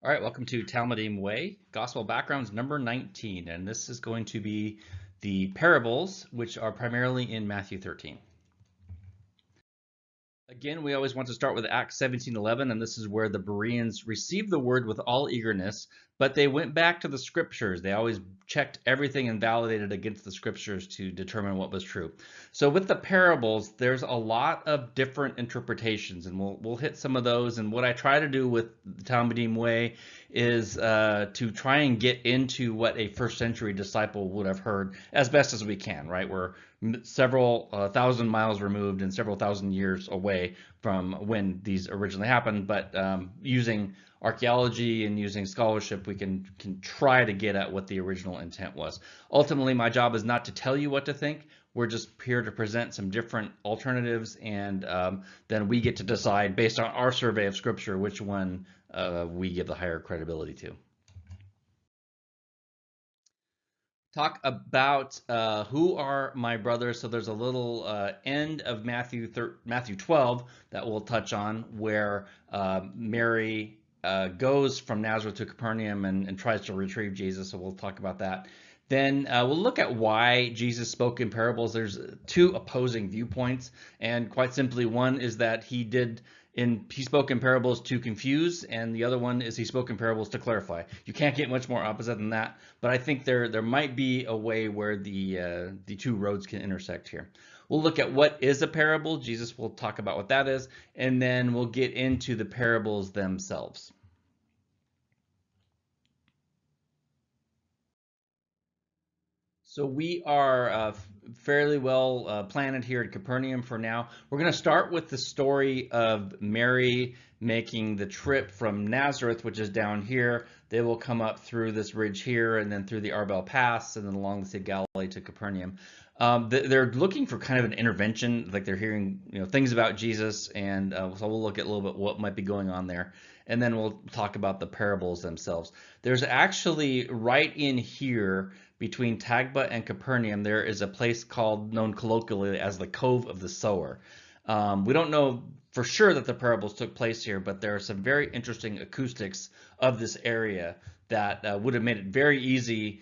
All right, welcome to Talmudim Way, Gospel Backgrounds number 19, and this is going to be the parables, which are primarily in Matthew 13. Again, we always want to start with Acts 17:11, and this is where the Bereans received the word with all eagerness, but they went back to the scriptures. They always checked everything and validated against the scriptures to determine what was true. So with the parables, there's a lot of different interpretations, and we'll hit some of those. And what I try to do with the Talmudim Way is to try and get into what a first century disciple would have heard as best as we can, right? We're several thousand miles removed and several thousand years away from when these originally happened, but using archaeology and using scholarship, we can try to get at what the original intent was. Ultimately, my job is not to tell you what to think. We're just here to present some different alternatives, and then we get to decide based on our survey of scripture which one we give the higher credibility to. Talk about who are my brothers. So there's a little end of Matthew 12 that we'll touch on where Mary goes from Nazareth to Capernaum and tries to retrieve Jesus. So we'll talk about that. Then we'll look at why Jesus spoke in parables. There's two opposing viewpoints, and quite simply, one is that he spoke in parables to confuse, and the other one is he spoke in parables to clarify. You can't get much more opposite than that, but I think there might be a way where the two roads can intersect here. We'll look at what is a parable. Jesus will talk about what that is, and then we'll get into the parables themselves. So we are fairly well planted here at Capernaum for now. We're going to start with the story of Mary making the trip from Nazareth, which is down here. They will come up through this ridge here and then through the Arbel Pass and then along the Sea of Galilee to Capernaum. They're looking for kind of an intervention, like they're hearing things about Jesus, and so we'll look at a little bit what might be going on there, and then we'll talk about the parables themselves. There's actually right in here between Tagba and Capernaum, there is a place known colloquially as the Cove of the Sower. We don't know for sure that the parables took place here, but there are some very interesting acoustics of this area that would have made it very easy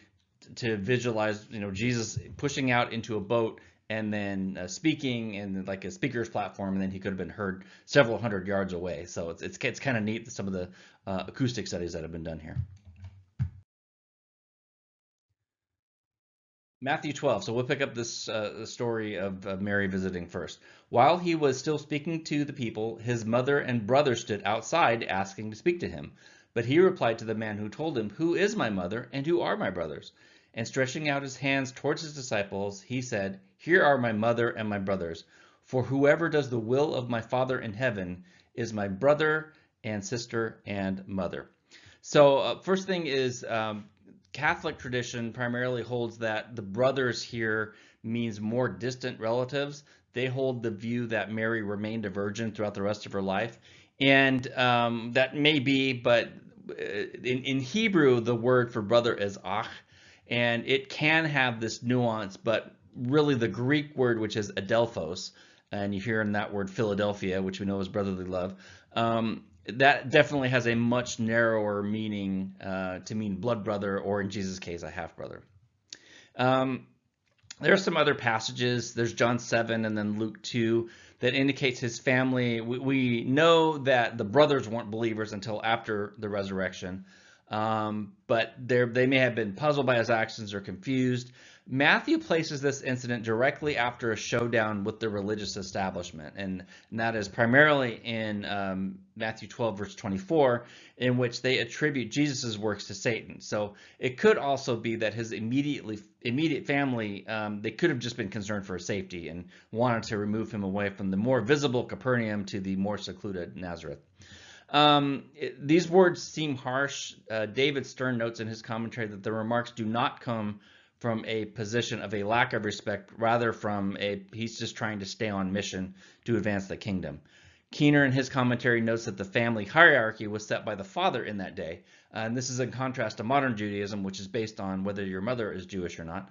to visualize, Jesus pushing out into a boat and then speaking in like a speaker's platform, and then he could have been heard several hundred yards away. So it's kind of neat, some of the acoustic studies that have been done here. Matthew 12. So we'll pick up this story of Mary visiting first. While he was still speaking to the people, his mother and brother stood outside asking to speak to him. But he replied to the man who told him, "Who is my mother and who are my brothers?" And stretching out his hands towards his disciples, he said, "Here are my mother and my brothers. For whoever does the will of my Father in heaven is my brother and sister and mother." So first thing is Catholic tradition primarily holds that the brothers here means more distant relatives. They hold the view that Mary remained a virgin throughout the rest of her life. And that may be, but in Hebrew, the word for brother is ach, and it can have this nuance, but really the Greek word, which is adelphos, and you hear in that word Philadelphia, which we know is brotherly love, that definitely has a much narrower meaning to mean blood brother, or in Jesus' case, a half brother. There are some other passages. There's John 7 and then Luke 2 that indicates his family. We know that the brothers weren't believers until after the resurrection, but they may have been puzzled by his actions or confused. Matthew places this incident directly after a showdown with the religious establishment, and that is primarily in Matthew 12, verse 24, in which they attribute Jesus' works to Satan. So it could also be that his immediate family, they could have just been concerned for his safety and wanted to remove him away from the more visible Capernaum to the more secluded Nazareth. These words seem harsh. David Stern notes in his commentary that the remarks do not come from a position of a lack of respect, rather from he's just trying to stay on mission to advance the kingdom. Keener in his commentary notes that the family hierarchy was set by the father in that day. And this is in contrast to modern Judaism, which is based on whether your mother is Jewish or not.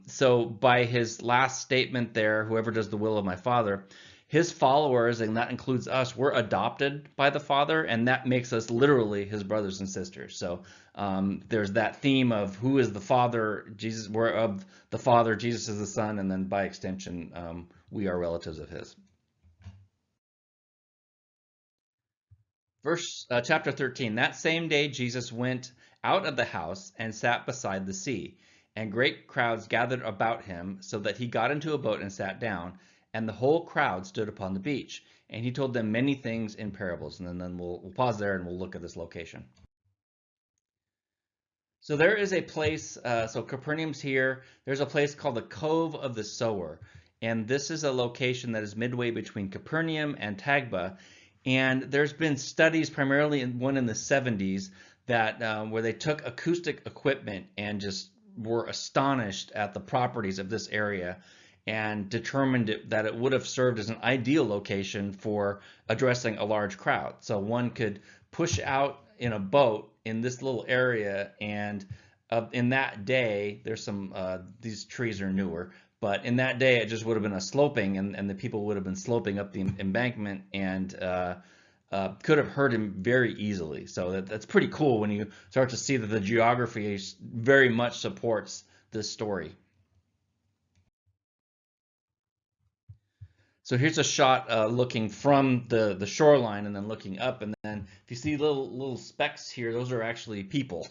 So by his last statement there, whoever does the will of my Father, his followers, and that includes us, we're adopted by the Father, and that makes us literally his brothers and sisters. So there's that theme of who is the Father. Jesus, we're of the Father, Jesus is the Son, and then by extension, we are relatives of his. Chapter 13. That same day Jesus went out of the house and sat beside the sea, and great crowds gathered about him, so that he got into a boat and sat down, and the whole crowd stood upon the beach. And he told them many things in parables. And then we'll pause there and we'll look at this location. So there is a place, so Capernaum's here. There's a place called the Cove of the Sower. And this is a location that is midway between Capernaum and Tagba. And there's been studies, primarily one in the 70s, that where they took acoustic equipment and just were astonished at the properties of this area and determined that it would have served as an ideal location for addressing a large crowd. So one could push out in a boat in this little area, and in that day, there's some, these trees are newer, but in that day, it just would have been a sloping, and the people would have been sloping up the embankment and could have heard him very easily. So that's pretty cool when you start to see that the geography very much supports this story. So here's a shot looking from the shoreline and then looking up, and then if you see little specks here, those are actually people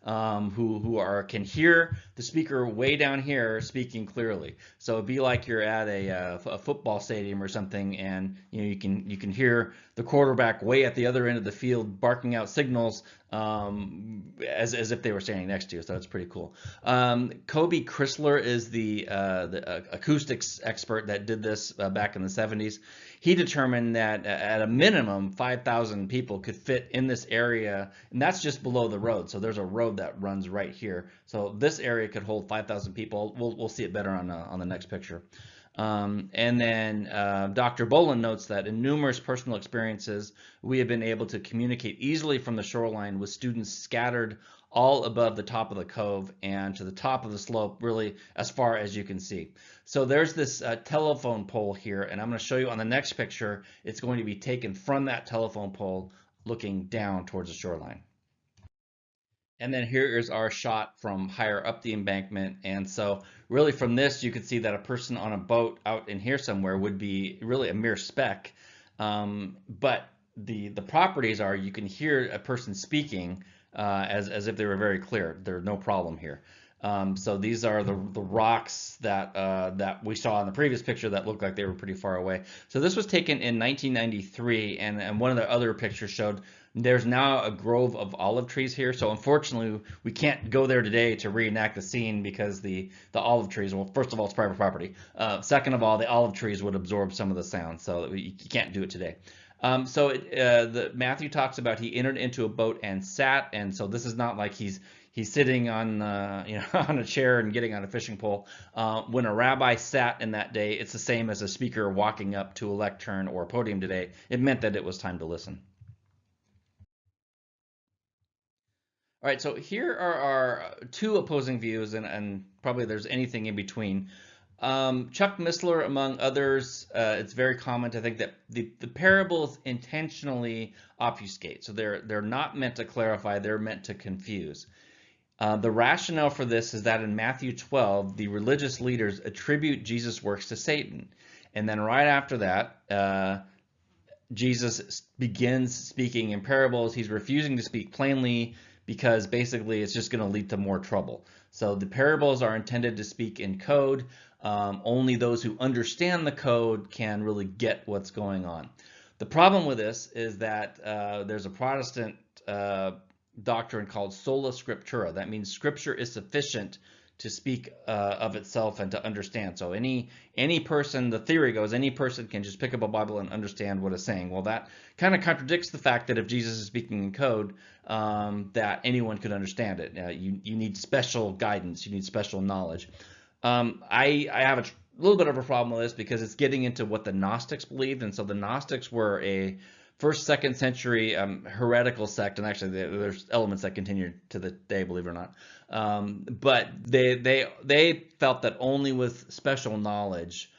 who can hear the speaker way down here speaking clearly. So it'd be like you're at a football stadium or something, and you can hear the quarterback way at the other end of the field barking out signals as if they were standing next to you. So that's pretty cool. Kobe Chrysler is the acoustics expert that did this back in the 70s. He determined that at a minimum 5,000 people could fit in this area, and that's just below the road. So there's a road that runs right here. So this area could hold 5,000 people. We'll see it better on the next picture. And then Dr. Bolin notes that in numerous personal experiences, we have been able to communicate easily from the shoreline with students scattered all above the top of the cove and to the top of the slope, really as far as you can see. So there's this telephone pole here, and I'm going to show you on the next picture. It's going to be taken from that telephone pole looking down towards the shoreline. And then here is our shot from higher up the embankment. And so really from this, you could see that a person on a boat out in here somewhere would be really a mere speck. But the properties are you can hear a person speaking as if they were very clear. There's no problem here. So these are the rocks that we saw in the previous picture that looked like they were pretty far away. So this was taken in 1993, and one of the other pictures showed there's now a grove of olive trees here. So unfortunately, we can't go there today to reenact the scene because the olive trees, well, first of all, it's private property. Second of all, the olive trees would absorb some of the sound, so you can't do it today. Matthew talks about he entered into a boat and sat, and so this is not like he's sitting on on a chair and getting on a fishing pole. When a rabbi sat in that day, it's the same as a speaker walking up to a lectern or a podium today. It meant that it was time to listen. All right, so here are our two opposing views, and probably there's anything in between. Chuck Missler, among others, it's very common to think that the parables intentionally obfuscate. So they're not meant to clarify, they're meant to confuse. The rationale for this is that in Matthew 12, the religious leaders attribute Jesus' works to Satan. And then right after that, Jesus begins speaking in parables. He's refusing to speak plainly because basically it's just going to lead to more trouble. So the parables are intended to speak in code. Only those who understand the code can really get what's going on. The problem with this is that there's a Protestant doctrine called sola scriptura. That means scripture is sufficient to speak of itself and to understand. So any person, the theory goes, any person can just pick up a Bible and understand what it's saying. Well, that kind of contradicts the fact that if Jesus is speaking in code, that anyone could understand it. You need special guidance. You need special knowledge. I have a little bit of a problem with this because it's getting into what the Gnostics believed, and so the Gnostics were a first, second century heretical sect, and actually there's elements that continue to the day, believe it or not. But they felt that only with special knowledge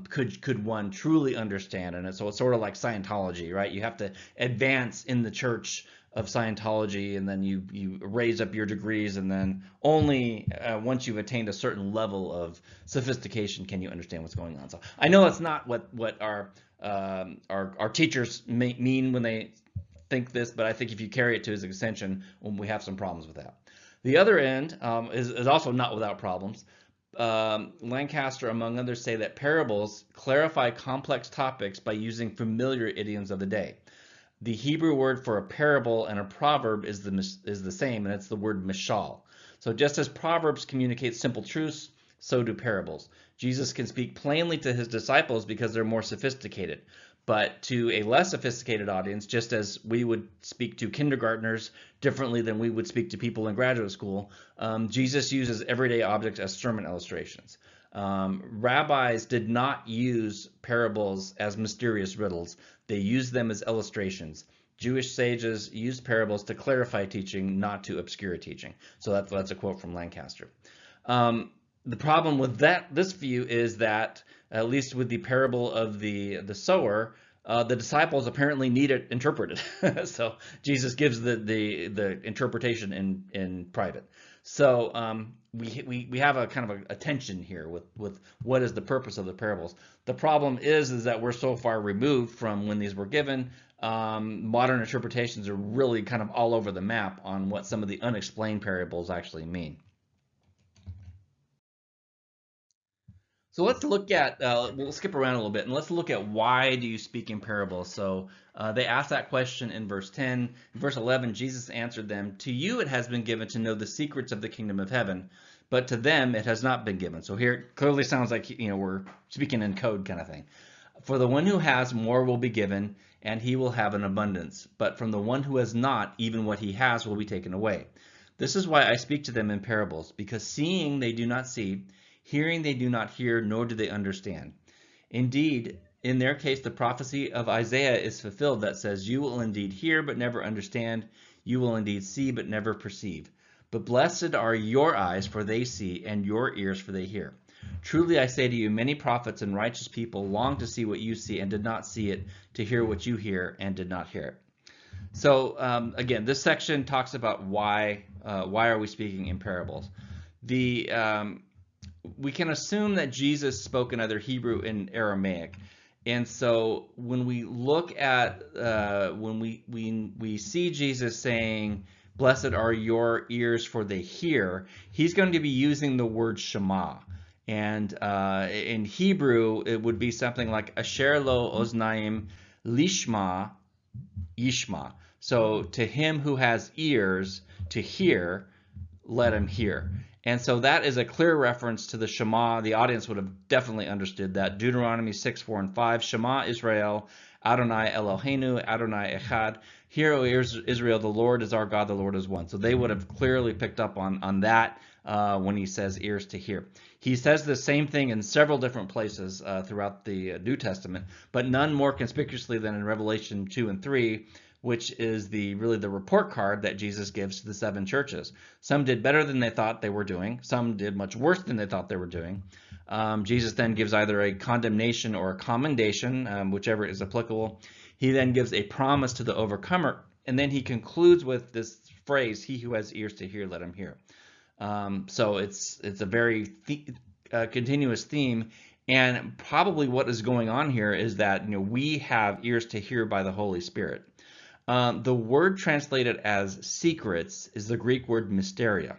could one truly understand. And so it's sort of like Scientology, right? You have to advance in the church of Scientology, and then you raise up your degrees, and then only once you've attained a certain level of sophistication can you understand what's going on. So I know that's not what our teachers mean when they think this, but I think if you carry it to its extension, we have some problems with that. The other end is also not without problems. Lancaster, among others, say that parables clarify complex topics by using familiar idioms of the day. The Hebrew word for a parable and a proverb is the same, and it's the word mishal. So just as proverbs communicate simple truths, so do parables. Jesus can speak plainly to his disciples because they're more sophisticated. But to a less sophisticated audience, just as we would speak to kindergartners differently than we would speak to people in graduate school, Jesus uses everyday objects as sermon illustrations. Rabbis did not use parables as mysterious riddles. They used them as illustrations. Jewish sages used parables to clarify teaching, not to obscure teaching. So that's a quote from Lancaster. The problem with this view is that, at least with the parable of the sower, the disciples apparently need it interpreted. So Jesus gives the interpretation in private. So we have a kind of a tension here with what is the purpose of the parables. The problem is that we're so far removed from when these were given. Modern interpretations are really kind of all over the map on what some of the unexplained parables actually mean. So let's look at, we'll skip around a little bit, and let's look at why do you speak in parables. So they asked that question in verse 10. In verse 11, Jesus answered them, "To you it has been given to know the secrets of the kingdom of heaven, but to them it has not been given." So here it clearly sounds like, we're speaking in code kind of thing. "For the one who has, more will be given, and he will have an abundance. But from the one who has not, even what he has will be taken away. This is why I speak to them in parables, because seeing they do not see, hearing they do not hear, nor do they understand. Indeed, in their case, the prophecy of Isaiah is fulfilled that says, 'You will indeed hear, but never understand. You will indeed see, but never perceive. But blessed are your eyes, for they see, and your ears, for they hear. Truly I say to you, many prophets and righteous people long to see what you see and did not see it, to hear what you hear and did not hear it.'" So again, this section talks about why are we speaking in parables. We can assume that Jesus spoke in either Hebrew and Aramaic, and so when we look at when we see Jesus saying, "Blessed are your ears, for they hear," he's going to be using the word Shema, and in Hebrew it would be something like Asher lo oznaim lishma yishma. So to him who has ears to hear, let him hear. And so that is a clear reference to the Shema. The audience would have definitely understood that. Deuteronomy 6, 4, and 5. "Shema Israel, Adonai Eloheinu, Adonai Echad. Hear, O Israel, the Lord is our God, the Lord is one." So they would have clearly picked up on that when he says ears to hear. He says the same thing in several different places throughout the New Testament, but none more conspicuously than in Revelation 2 and 3, which is really the report card that Jesus gives to the 7 churches. Some did better than they thought they were doing. Some did much worse than they thought they were doing. Jesus then gives either a condemnation or a commendation, whichever is applicable. He then gives a promise to the overcomer, and then he concludes with this phrase, "He who has ears to hear, let him hear." So it's a very continuous theme, and probably what is going on here is that we have ears to hear by the Holy Spirit. The word translated as secrets is the Greek word mysteria.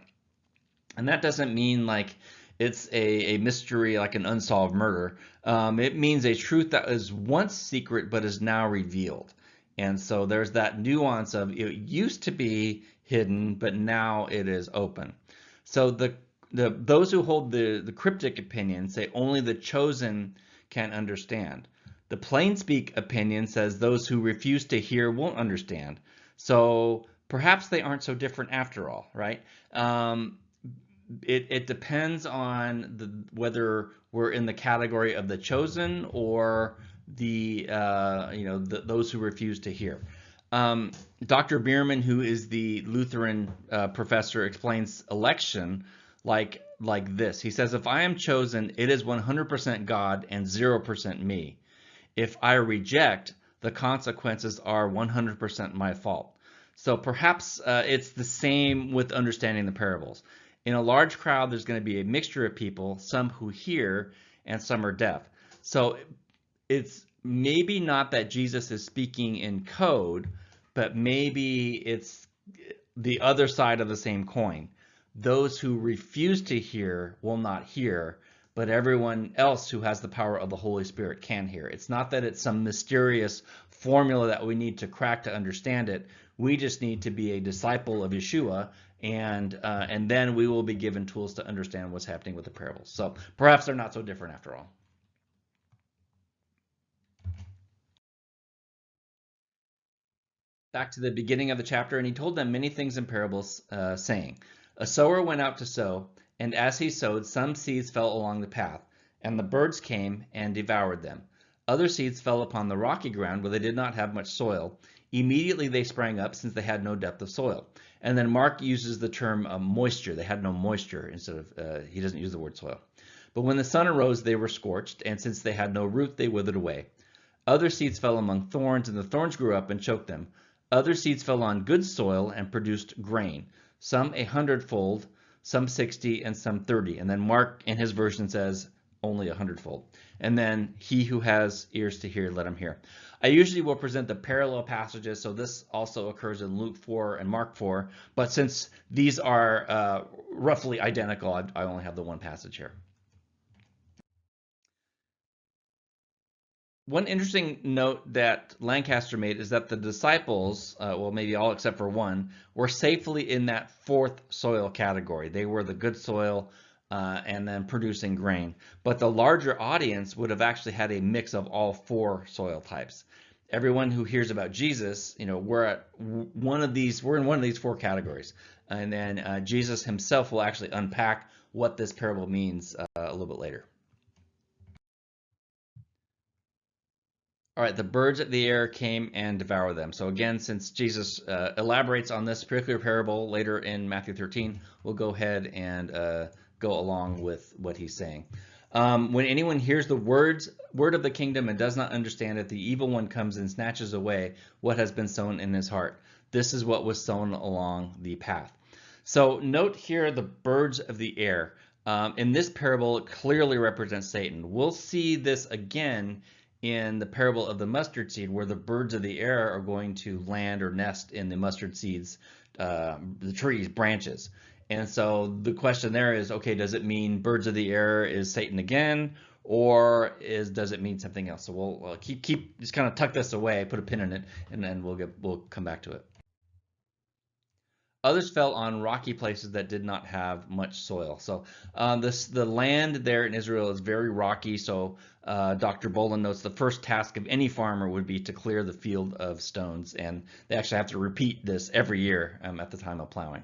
And that doesn't mean like it's a mystery like an unsolved murder. It means a truth that was once secret but is now revealed. And so there's that nuance of it used to be hidden, but now it is open. So those who hold the cryptic opinion say only the chosen can understand. The plain speak opinion says those who refuse to hear won't understand. So perhaps they aren't so different after all, right? It depends on whether we're in the category of the chosen or those who refuse to hear. Dr. Bierman, who is the Lutheran professor, explains election like like this. He says, if I am chosen, it is 100% God and 0% me. If I reject, the consequences are 100% my fault. So perhaps it's the same with understanding the parables. In a large crowd, there's going to be a mixture of people, some who hear and some are deaf. So it's maybe not that Jesus is speaking in code, but maybe it's the other side of the same coin. Those who refuse to hear will not hear, but everyone else who has the power of the Holy Spirit can hear. It's not that it's some mysterious formula that we need to crack to understand it. We just need to be a disciple of Yeshua, and then we will be given tools to understand what's happening with the parables. So perhaps they're not so different after all. Back to the beginning of the chapter, and he told them many things in parables, saying, a sower went out to sow, and as he sowed, some seeds fell along the path, and the birds came and devoured them. Other seeds fell upon the rocky ground where they did not have much soil. Immediately they sprang up, since they had no depth of soil. And then Mark uses the term moisture. They had no moisture instead of, he doesn't use the word soil. But when the sun arose, they were scorched, and since they had no root, they withered away. Other seeds fell among thorns, and the thorns grew up and choked them. Other seeds fell on good soil and produced grain, some 100-fold, some 60, and some 30. And then Mark in his version says only 100-fold. And then he who has ears to hear, let him hear. I usually will present the parallel passages, so this also occurs in Luke 4 and Mark 4. But since these are roughly identical, I only have the one passage here. One interesting note that Lancaster made is that the disciples, well, maybe all except for one, were safely in that fourth soil category. They were the good soil and then producing grain. But the larger audience would have actually had a mix of all four soil types. Everyone who hears about Jesus, we're in one of these four categories. And then Jesus himself will actually unpack what this parable means a little bit later. All right, the birds of the air came and devoured them. So again, since Jesus elaborates on this particular parable later in Matthew 13, we'll go ahead and go along with what he's saying. When anyone hears the word of the kingdom and does not understand it, the evil one comes and snatches away what has been sown in his heart. This is what was sown along the path. So note here the birds of the air. In this parable, it clearly represents Satan. We'll see this again in the parable of the mustard seed, where the birds of the air are going to land or nest in the mustard seeds, the tree's branches. And so the question there is, okay, does it mean birds of the air is Satan again, or does it mean something else? So we'll keep just kind of tuck this away, put a pin in it, and then we'll come back to it. Others fell on rocky places that did not have much soil. So the land there in Israel is very rocky. So Dr. Bolin notes the first task of any farmer would be to clear the field of stones. And they actually have to repeat this every year at the time of plowing.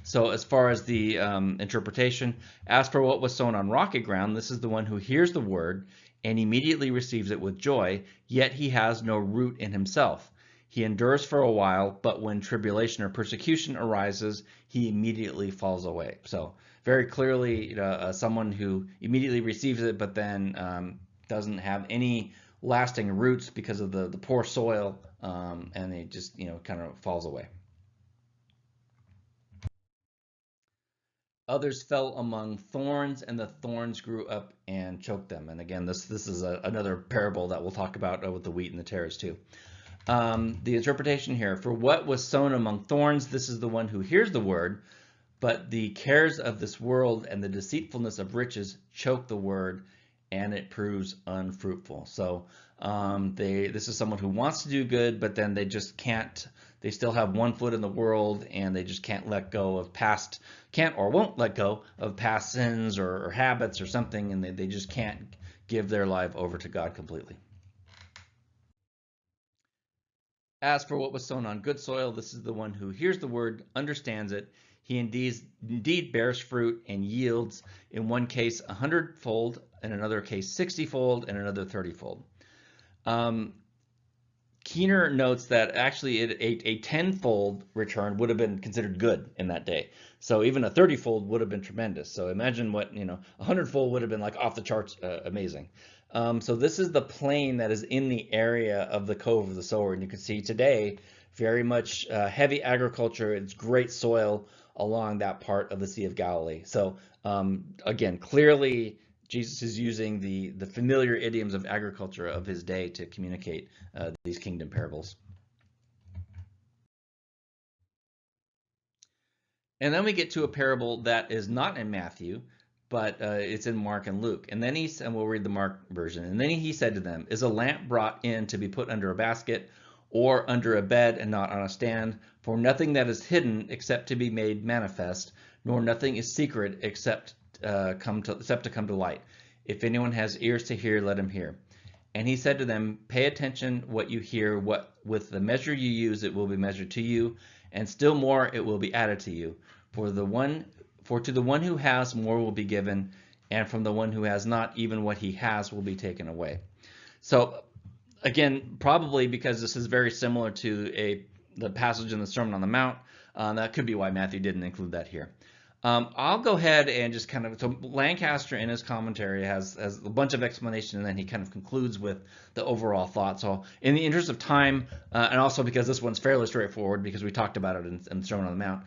So as far as the interpretation, as for what was sown on rocky ground, this is the one who hears the word and immediately receives it with joy, yet he has no root in himself. He endures for a while, but when tribulation or persecution arises, he immediately falls away. So very clearly, someone who immediately receives it, but then doesn't have any lasting roots because of the poor soil, and it just kind of falls away. Others fell among thorns, and the thorns grew up and choked them. And again, this is another parable that we'll talk about with the wheat and the tares too. The interpretation here, for what was sown among thorns, this is the one who hears the word, but the cares of this world and the deceitfulness of riches choke the word, and it proves unfruitful. So this is someone who wants to do good, but then they just can't. They still have one foot in the world, and they just can't let go of won't let go of past sins or habits or something, and they just can't give their life over to God completely. As for what was sown on good soil, this is the one who hears the word, understands it. He indeed bears fruit and yields, in one case 100-fold, in another case 60-fold, and another 30-fold. Keener notes that actually a tenfold return would have been considered good in that day. So even a 30-fold would have been tremendous. So imagine what, a 100-fold would have been like off the charts amazing. So this is the plain that is in the area of the Cove of the Sower. And you can see today very much heavy agriculture. It's great soil along that part of the Sea of Galilee. So again, clearly Jesus is using the familiar idioms of agriculture of his day to communicate these kingdom parables. And then we get to a parable that is not in Matthew, but it's in Mark and Luke. And then and we'll read the Mark version. And then he said to them, "Is a lamp brought in to be put under a basket or under a bed and not on a stand? For nothing that is hidden except to be made manifest, nor nothing is secret except to come to light. If anyone has ears to hear, let him hear." And he said to them, "Pay attention what you hear. What with the measure you use, it will be measured to you, and still more it will be added to you. For to the one who has, more will be given, and from the one who has not, even what he has will be taken away." So again, probably because this is very similar to the passage in the Sermon on the Mount, that could be why Matthew didn't include that here. I'll go ahead and just so Lancaster in his commentary has a bunch of explanation, and then he kind of concludes with the overall thought. So in the interest of time, and also because this one's fairly straightforward because we talked about it in the Sermon on the Mount,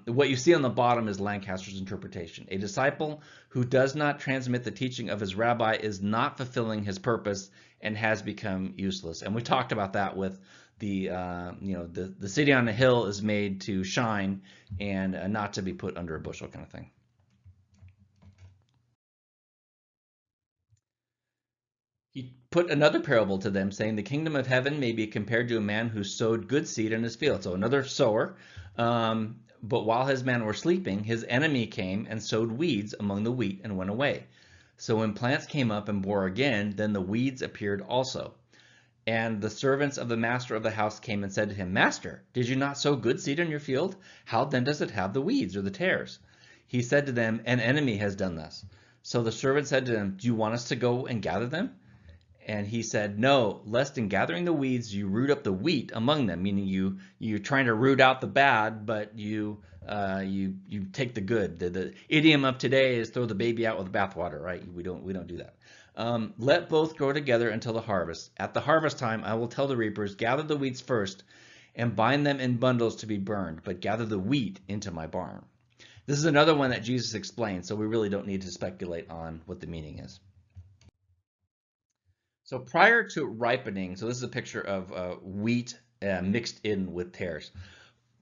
what you see on the bottom is Lancaster's interpretation. A disciple who does not transmit the teaching of his rabbi is not fulfilling his purpose and has become useless. And we talked about that with the city on the hill is made to shine and not to be put under a bushel, kind of thing. He put another parable to them, saying, "The kingdom of heaven may be compared to a man who sowed good seed in his field." So another sower. But while his men were sleeping, his enemy came and sowed weeds among the wheat and went away. So when plants came up and bore again, then the weeds appeared also. And the servants of the master of the house came and said to him, "Master, did you not sow good seed in your field? How then does it have the weeds or the tares?" He said to them, "An enemy has done this." So the servant said to him, "Do you want us to go and gather them?" And he said, "No, lest in gathering the weeds you root up the wheat among them," meaning you're trying to root out the bad, but you take the good. The idiom of today is throw the baby out with the bathwater, right? We don't do that. "Let both grow together until the harvest. At the harvest time, I will tell the reapers, gather the weeds first and bind them in bundles to be burned, but gather the wheat into my barn." This is another one that Jesus explained, so we really don't need to speculate on what the meaning is. So prior to ripening, so this is a picture of wheat mixed in with tares.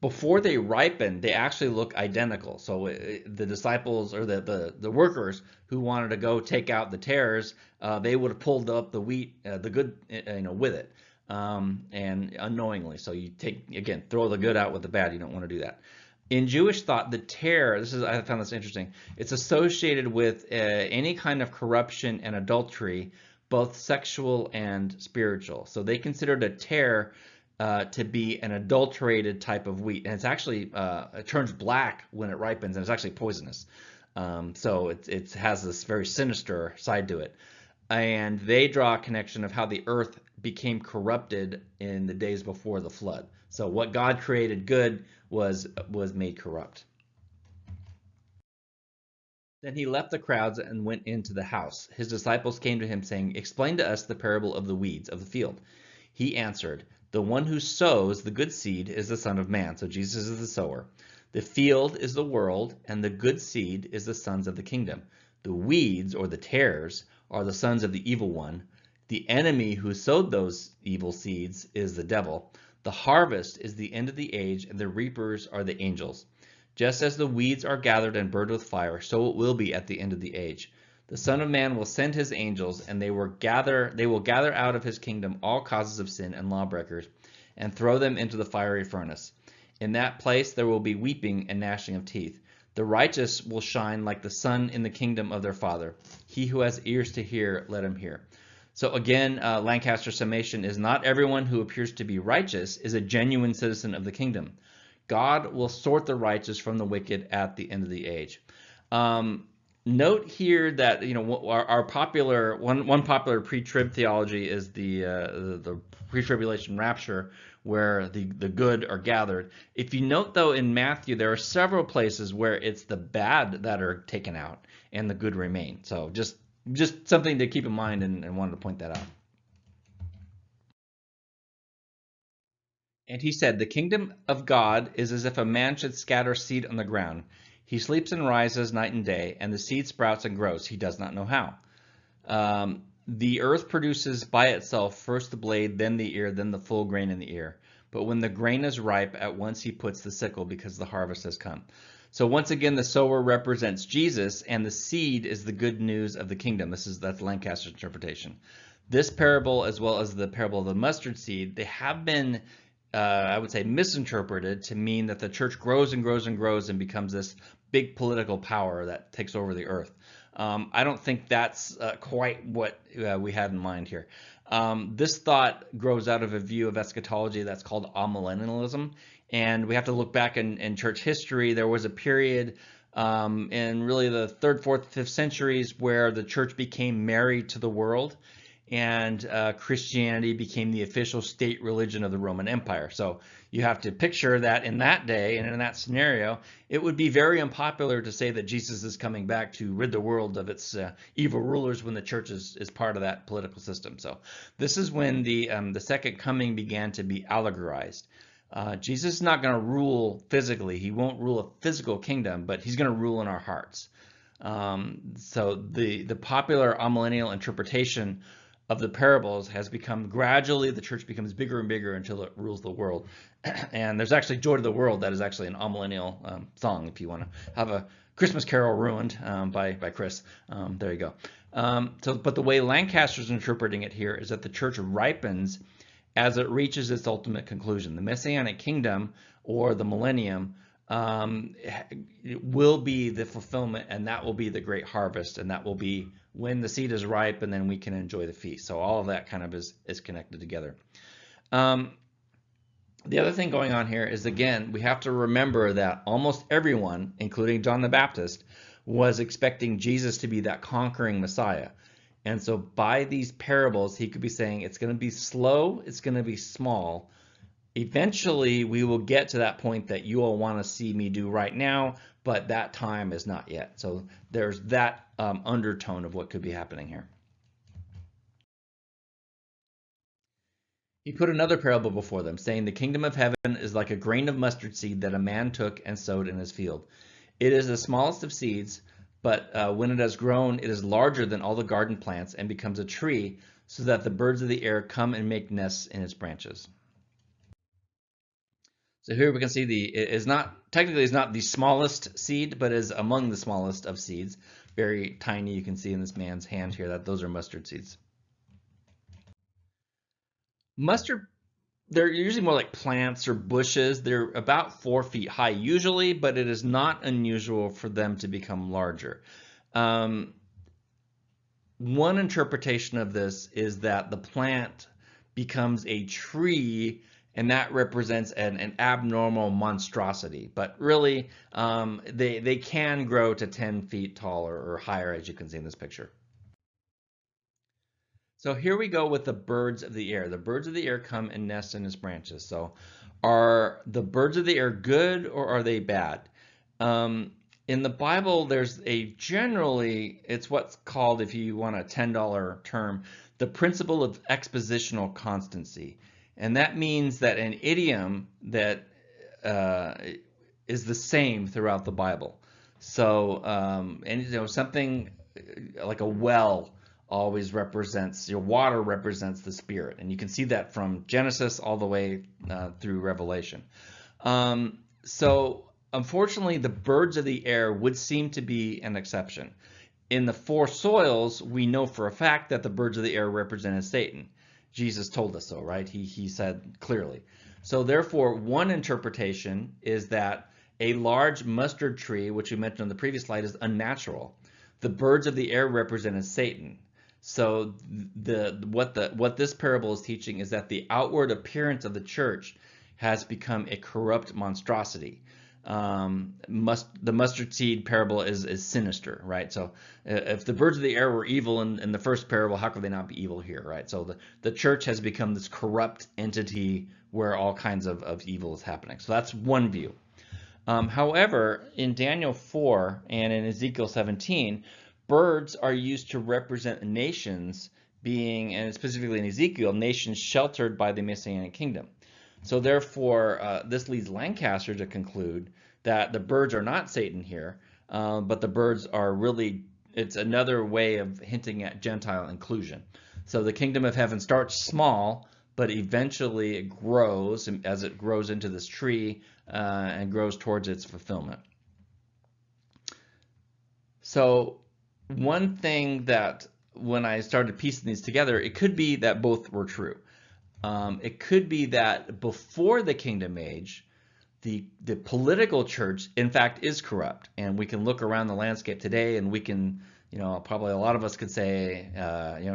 Before they ripen, they actually look identical. So the disciples or the workers who wanted to go take out the tares, they would have pulled up the wheat, the good, with it, and unknowingly. So you throw the good out with the bad. You don't want to do that. In Jewish thought, the tare, I found this interesting. It's associated with any kind of corruption and adultery, both sexual and spiritual. So they considered a tare to be an adulterated type of wheat, and it's actually it turns black when it ripens, and it's actually poisonous. So it has this very sinister side to it, and they draw a connection of how the earth became corrupted in the days before the flood. So what God created good was made corrupt. Then he left the crowds and went into the house. His disciples came to him saying, "Explain to us the parable of the weeds of the field." He answered, "The one who sows the good seed is the Son of Man." So Jesus is the sower. "The field is the world, and the good seed is the sons of the kingdom. The weeds, or the tares, are the sons of the evil one. The enemy who sowed those evil seeds is the devil. The harvest is the end of the age, and the reapers are the angels. Just as the weeds are gathered and burned with fire, so it will be at the end of the age. The Son of Man will send his angels, and they will gather out of his kingdom all causes of sin and lawbreakers, and throw them into the fiery furnace. In that place there will be weeping and gnashing of teeth. The righteous will shine like the sun in the kingdom of their Father. He who has ears to hear, let him hear." So again, Lancaster's summation is, not everyone who appears to be righteous is a genuine citizen of the kingdom. God will sort the righteous from the wicked at the end of the age. Note here that our popular one popular pre-trib theology is the pre-tribulation rapture where the good are gathered. If you note, though, in Matthew, there are several places where it's the bad that are taken out and the good remain. So just something to keep in mind, and wanted to point that out. And he said, "The kingdom of God is as if a man should scatter seed on the ground. He sleeps and rises night and day, and the seed sprouts and grows. He does not know how. The earth produces by itself first the blade, then the ear, then the full grain in the ear. But when the grain is ripe, at once he puts the sickle because the harvest has come." So once again, the sower represents Jesus, and the seed is the good news of the kingdom. That's Lancaster's interpretation. This parable, as well as the parable of the mustard seed, they have been I would say, misinterpreted to mean that the church grows and grows and grows and becomes this big political power that takes over the earth. I don't think that's quite what we had in mind here. This thought grows out of a view of eschatology that's called amillennialism, and we have to look back in church history. There was a period in really the 3rd, 4th, 5th centuries where the church became married to the world, and Christianity became the official state religion of the Roman Empire. So you have to picture that in that day and in that scenario, it would be very unpopular to say that Jesus is coming back to rid the world of its evil rulers when the church is part of that political system. So this is when the second coming began to be allegorized. Jesus is not going to rule physically. He won't rule a physical kingdom, but he's going to rule in our hearts. So the popular amillennial interpretation of the parables has become gradually, the church becomes bigger and bigger until it rules the world. And there's actually Joy to the World, that is actually an amillennial song, if you want to have a Christmas Carol ruined by Chris. There you go. But the way Lancaster's interpreting it here is that the church ripens as it reaches its ultimate conclusion. The Messianic kingdom, or the millennium, will be the fulfillment, and that will be the great harvest, and that will be when the seed is ripe, and then we can enjoy the feast. So all of that kind of is connected together. The other thing going on here is, again, we have to remember that almost everyone, including John the Baptist, was expecting Jesus to be that conquering Messiah. And so by these parables, he could be saying it's going to be slow, it's going to be small. Eventually, we will get to that point that you all want to see me do right now, but that time is not yet. So there's that undertone of what could be happening here. He put another parable before them, saying, "The kingdom of heaven is like a grain of mustard seed that a man took and sowed in his field. It is the smallest of seeds, but when it has grown, it is larger than all the garden plants and becomes a tree, so that the birds of the air come and make nests in its branches." So here we can see it is not the smallest seed, but is among the smallest of seeds. Very tiny. You can see in this man's hand here that those are mustard seeds. Mustard, they're usually more like plants or bushes. They're about 4 feet high usually, but it is not unusual for them to become larger. One interpretation of this is that the plant becomes a tree, and that represents an abnormal monstrosity. But really, they can grow to 10 feet tall or higher, as you can see in this picture. So here we go with the birds of the air. The birds of the air come and nest in its branches. So are the birds of the air good, or are they bad? In the Bible, there's it's what's called, if you want a $10 term, the principle of expositional constancy. And that means that an idiom that is the same throughout the Bible. So, something like a well always represents, water represents the Spirit. And you can see that from Genesis all the way through Revelation. So unfortunately, the birds of the air would seem to be an exception. In the 4 soils, we know for a fact that the birds of the air represented Satan. Jesus told us so, right? He said clearly. So therefore, one interpretation is that a large mustard tree, which we mentioned on the previous slide, is unnatural. The birds of the air represented Satan. So what this parable is teaching is that the outward appearance of the church has become a corrupt monstrosity. The mustard seed parable is sinister, right? So if the birds of the air were evil in the first parable, how could they not be evil here, right? So the church has become this corrupt entity where all kinds of evil is happening. So that's one view. However, in Daniel 4 and in Ezekiel 17, birds are used to represent nations being, and specifically in Ezekiel, nations sheltered by the Messianic kingdom. So therefore, this leads Lancaster to conclude that the birds are not Satan here, but the birds are really, it's another way of hinting at Gentile inclusion. So the kingdom of heaven starts small, but eventually it grows as it grows into this tree and grows towards its fulfillment. So one thing that when I started piecing these together, it could be that both were true. It could be that before the kingdom age, the political church, in fact, is corrupt. And we can look around the landscape today and we can, probably a lot of us could say,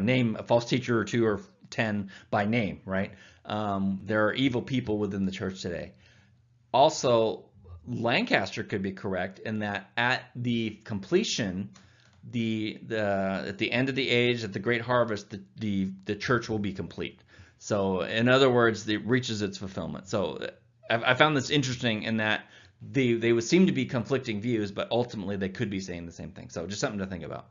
name a false teacher or 2 or 10 by name, right? There are evil people within the church today. Also, Lancaster could be correct in that at the completion, at the end of the age, at the great harvest, the church will be complete. So in other words, it reaches its fulfillment. So I found this interesting in that they would seem to be conflicting views, but ultimately they could be saying the same thing. So just something to think about.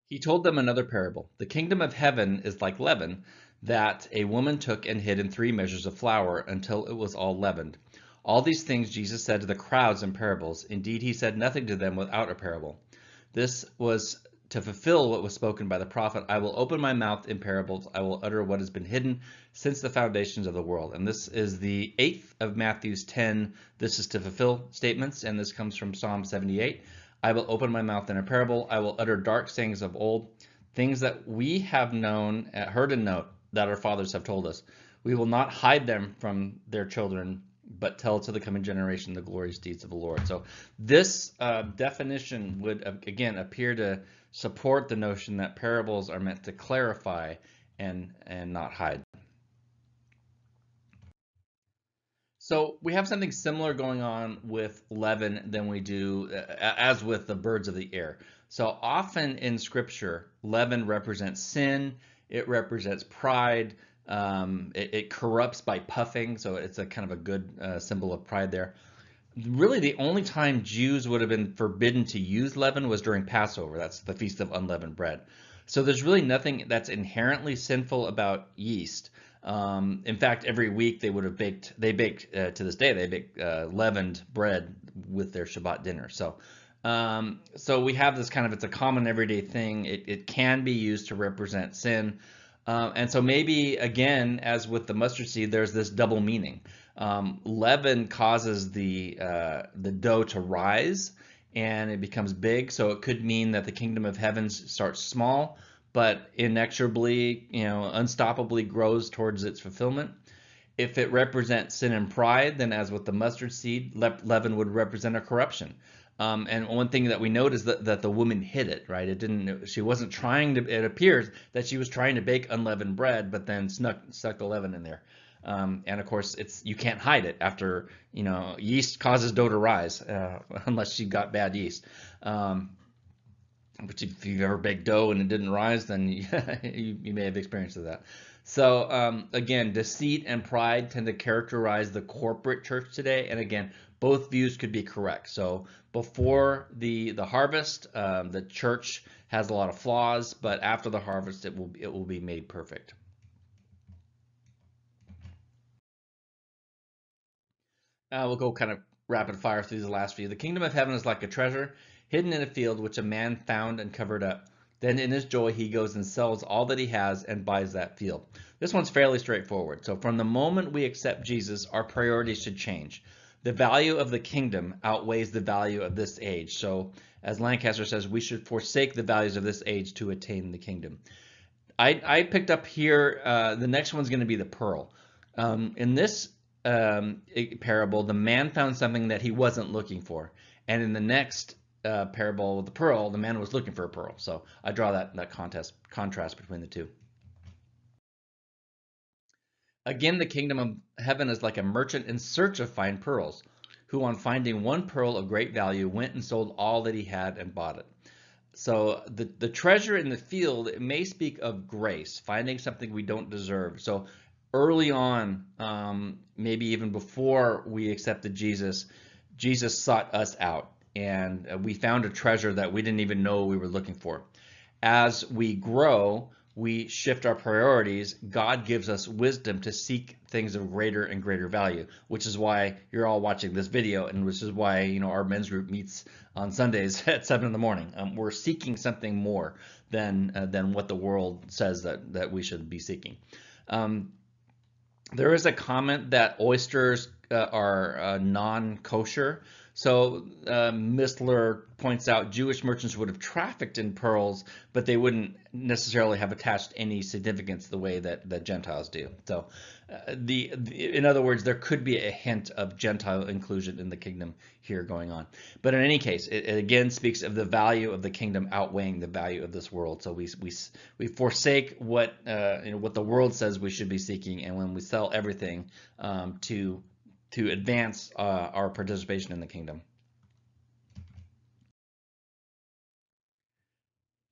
He told them another parable. The kingdom of heaven is like leaven that a woman took and hid in 3 measures of flour until it was all leavened. All these things Jesus said to the crowds in parables. Indeed, he said nothing to them without a parable. This was to fulfill what was spoken by the prophet. I will open my mouth in parables. I will utter what has been hidden since the foundations of the world. And this is the 8th of Matthew's 10. This is to fulfill statements. And this comes from Psalm 78. I will open my mouth in a parable. I will utter dark sayings of old, things that we have known, heard and know, that our fathers have told us. We will not hide them from their children, but tell to the coming generation the glorious deeds of the Lord. So this definition would, again, appear to support the notion that parables are meant to clarify and not hide. So we have something similar going on with leaven than we do as with the birds of the air. So often in Scripture, leaven represents sin. It represents pride. It corrupts by puffing, so it's a kind of a good symbol of pride there. Really, the only time Jews would have been forbidden to use leaven was during Passover. That's the Feast of Unleavened Bread. So there's really nothing that's inherently sinful about yeast. In fact, every week they baked to this day, they bake leavened bread with their Shabbat dinner. So we have this kind of, it's a common everyday thing. It can be used to represent sin. And so maybe, again, as with the mustard seed, there's this double meaning. Leaven causes the dough to rise and it becomes big. So it could mean that the kingdom of heaven starts small, but inexorably, unstoppably grows towards its fulfillment. If it represents sin and pride, then as with the mustard seed, leaven would represent a corruption. And one thing that we note is that the woman hid it, right? She wasn't trying to, it appears that she was trying to bake unleavened bread, but then stuck the leaven in there. And of course, you can't hide it after, yeast causes dough to rise, unless she got bad yeast. But if you've ever baked dough and it didn't rise, then you may have experienced that. So again, deceit and pride tend to characterize the corporate church today. And again, both views could be correct. So before the harvest, the church has a lot of flaws, but after the harvest, it will be made perfect. We'll go kind of rapid fire through the last few. The kingdom of heaven is like a treasure hidden in a field which a man found and covered up. Then in his joy, he goes and sells all that he has and buys that field. This one's fairly straightforward. So from the moment we accept Jesus, our priorities should change. The value of the kingdom outweighs the value of this age. So as Lancaster says, we should forsake the values of this age to attain the kingdom. I picked up here, the next one's going to be the pearl. In this parable, the man found something that he wasn't looking for. And in the next parable with the pearl, the man was looking for a pearl. So I draw that contrast between the two. Again, the kingdom of heaven is like a merchant in search of fine pearls, who on finding one pearl of great value went and sold all that he had and bought it. So the treasure in the field, it may speak of grace, finding something we don't deserve. So early on, maybe even before we accepted Jesus, Jesus sought us out, and we found a treasure that we didn't even know we were looking for. As we grow, we shift our priorities. God gives us wisdom to seek things of greater and greater value, which is why you're all watching this video, and which is why our men's group meets on Sundays at 7 in the morning. We're seeking something more than what the world says that we should be seeking. There is a comment that oysters are non-kosher. So Mistler points out Jewish merchants would have trafficked in pearls, but they wouldn't necessarily have attached any significance the way that Gentiles do. So in other words, there could be a hint of Gentile inclusion in the kingdom here going on. But in any case, it again speaks of the value of the kingdom outweighing the value of this world. So we forsake what what the world says we should be seeking, and when we sell everything to advance our participation in the kingdom.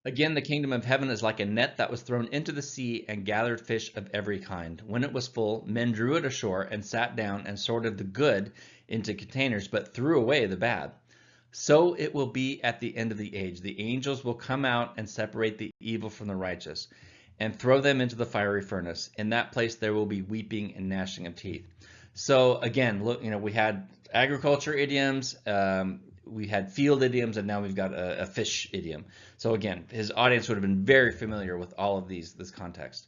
Again, the kingdom of heaven is like a net that was thrown into the sea and gathered fish of every kind. When it was full, men drew it ashore and sat down and sorted the good into containers, but threw away the bad. So it will be at the end of the age. The angels will come out and separate the evil from the righteous and throw them into the fiery furnace. In that place there will be weeping and gnashing of teeth. So again, look, we had agriculture idioms, we had field idioms, and now we've got a fish idiom. So again, his audience would have been very familiar with all of this context.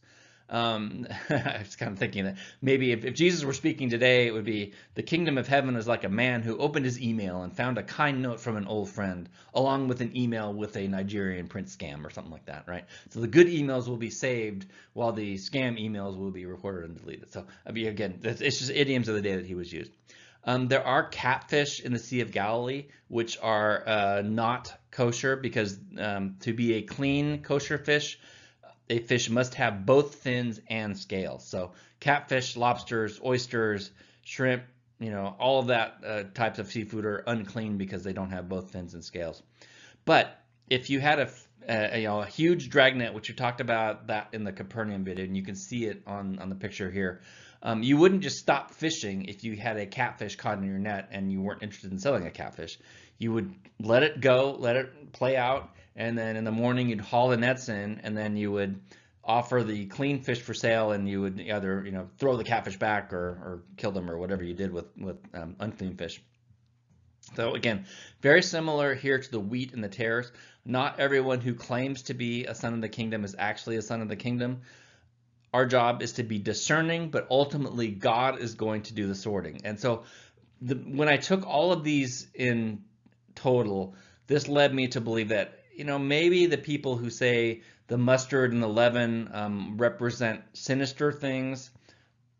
I was kind of thinking that maybe if Jesus were speaking today, it would be the kingdom of heaven is like a man who opened his email and found a kind note from an old friend, along with an email with a Nigerian print scam or something like that, right? So the good emails will be saved while the scam emails will be recorded and deleted. So again, it's just idioms of the day that he was used. There are catfish in the Sea of Galilee, which are not kosher because to be a clean kosher fish, a fish must have both fins and scales. So catfish, lobsters, oysters, shrimp, all of that types of seafood are unclean because they don't have both fins and scales. But if you had a huge dragnet, which we talked about that in the Capernaum video, and you can see it on the picture here, you wouldn't just stop fishing if you had a catfish caught in your net and you weren't interested in selling a catfish. You would let it go, let it play out, and then in the morning you'd haul the nets in, and then you would offer the clean fish for sale, and you would either throw the catfish back or kill them or whatever you did with unclean fish. So again, very similar here to the wheat and the tares. Not everyone who claims to be a son of the kingdom is actually a son of the kingdom. Our job is to be discerning, but ultimately God is going to do the sorting. And so when I took all of these in total, this led me to believe that maybe the people who say the mustard and the leaven represent sinister things,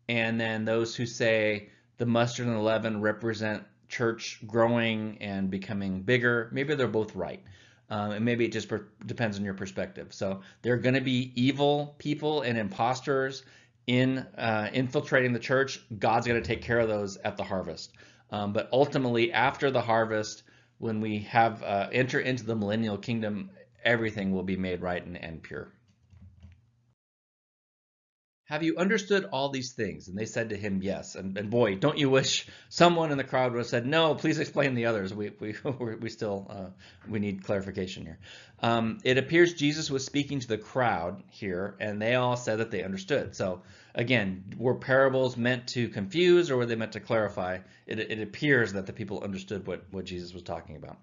and then those who say the mustard and the leaven represent church growing and becoming bigger, maybe they're both right. And maybe it just depends on your perspective. So there are going to be evil people and imposters in infiltrating the church. God's going to take care of those at the harvest. But ultimately, after the harvest, when we have enter into the millennial kingdom, everything will be made right and pure. Have you understood all these things? And they said to him, yes. And boy, don't you wish someone in the crowd would have said, no, please explain the others. We still need clarification here. It appears Jesus was speaking to the crowd here, and they all said that they understood. So again, were parables meant to confuse, or were they meant to clarify? It appears that the people understood what Jesus was talking about.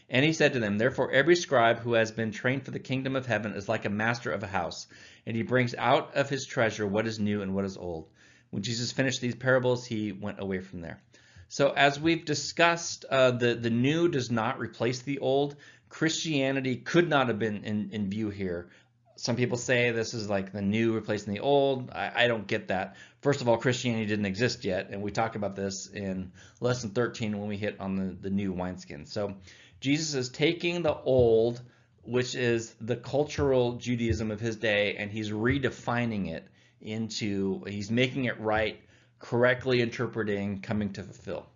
And he said to them, therefore, every scribe who has been trained for the kingdom of heaven is like a master of a house, and he brings out of his treasure what is new and what is old. When Jesus finished these parables, he went away from there. So as we've discussed, the new does not replace the old. Christianity could not have been in view here. Some people say this is like the new replacing the old. I don't get that. First of all, Christianity didn't exist yet, and we talked about this in lesson 13 when we hit on the new wineskin. So Jesus is taking the old, which is the cultural Judaism of his day, and he's redefining it into, he's making it right, correctly interpreting, coming to fulfill.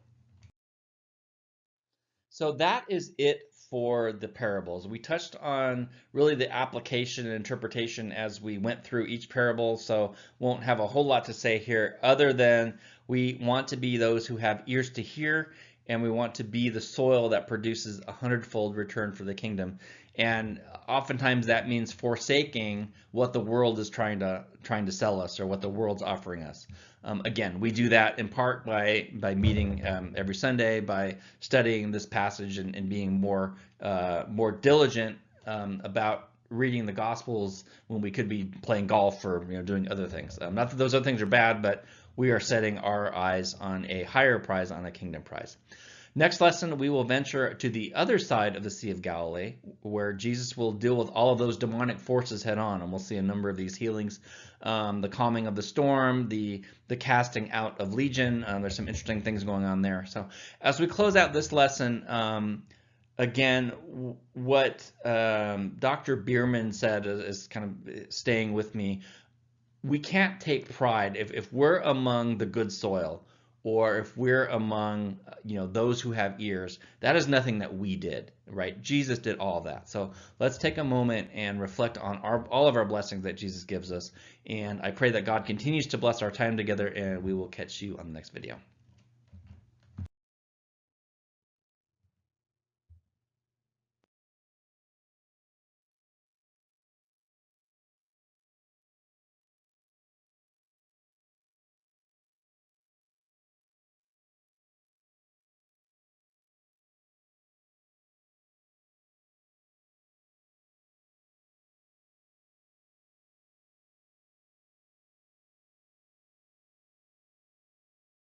So that is it for the parables. We touched on really the application and interpretation as we went through each parable, so won't have a whole lot to say here other than we want to be those who have ears to hear, and we want to be the soil that produces 100-fold return for the kingdom. And oftentimes that means forsaking what the world is trying to sell us or what the world's offering us. Again, we do that in part by meeting every Sunday, by studying this passage and being more diligent about reading the Gospels when we could be playing golf or doing other things. Not that those other things are bad, but we are setting our eyes on a higher prize, on a kingdom prize. Next lesson, we will venture to the other side of the Sea of Galilee, where Jesus will deal with all of those demonic forces head on, and we'll see a number of these healings, the calming of the storm, the casting out of legion. There's some interesting things going on there. So as we close out this lesson, again, what Dr. Bierman said is kind of staying with me. We can't take pride if we're among the good soil, or if we're among those who have ears. That is nothing that we did, right? Jesus did all of that. So let's take a moment and reflect on all of our blessings that Jesus gives us. And I pray that God continues to bless our time together, and we will catch you on the next video.